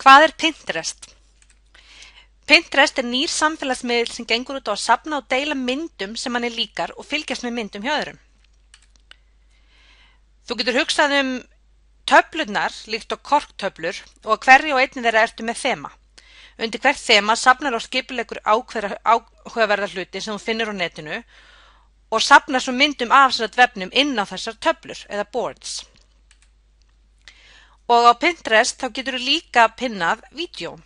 Hvað er Pinterest? Pinterest er nýr samfélagsmiðill sem gengur út á að safna og deila myndum sem manni líkar og fylgjast með myndum hjá öðrum. Þú getur hugsað töflurnar líkt og korktöflur og að hverju og einni þeirra ertu með þema. Undir hvert þema safnar og skipuleggur áhugaverða hluti sem þú finnur á netinu og safnar svo myndum af vefnum inn á þessar töflur eða boards. Og á Pinterest þá getur þú líka pinnað vídeó.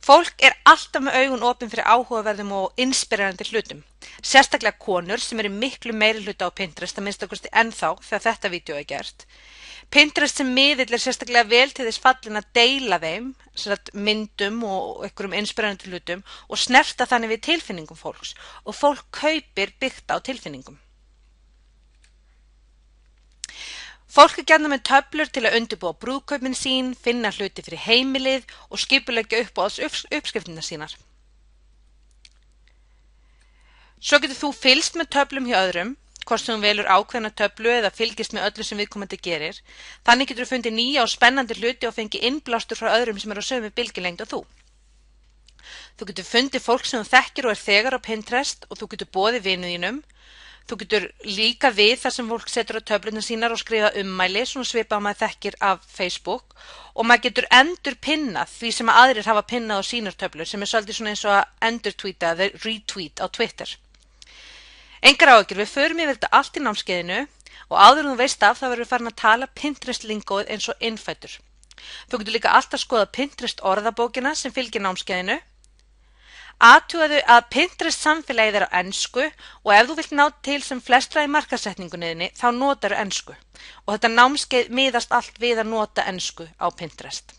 Fólk er alltaf með augun opin fyrir áhugaverðum og inspirerandi hlutum. Sérstaklega konur sem eru miklu meiri hluta á Pinterest að minnstakosti ennþá þegar þetta vídeó er gert. Pinterest sem miðill er sérstaklega vel til þess fallin að deila þeim, myndum og einhverjum inspirerandi hlutum og snerta þannig við tilfinningum fólks og fólk kaupir byggt á tilfinningum. Fólk er gjarnan með töflur til að undirbúa brúðkaupin sín, finna hluti fyrir heimilið og skipuleggja uppskriftirnar sínar. Svo getur þú fylgst með töflum hjá öðrum, hvort sem þú velur ákveðna töflu eða fylgist með öllu sem viðkomandi gerir. Þannig getur þú fundið nýja og spennandi hluti og fengið innblástur frá öðrum sem eru á sömu bylgjulengd og þú. Þú getur fundið fólk sem þú þekkir og er þegar á Pinterest og þú getur boðið vinum þínum. Þú getur líka við þar sem fólk setur á töflurnar sínar og skrifa ummæli, svona svipað maður þekkir af Facebook og maður getur endur pinnað því sem aðrir hafa pinnað á sínar töflur sem er svolítið svona eins og að endur tweeta eða retweet á Twitter. Engar áhyggjur, við förum yfir þetta allt í námskeiðinu og áður en þú veist af þá verður við farin að tala Pinterest-lingóið eins og innfæddur. Þú getur líka alltaf skoða Pinterest orðabókina sem fylgir námskeiðinu. Athugaðu að Pinterest samfélagið er á ensku og ef þú vilt ná til sem flestra í markaðssetningunniðinni þá notarðu ensku og þetta námskeið miðast allt við að nota ensku á Pinterest.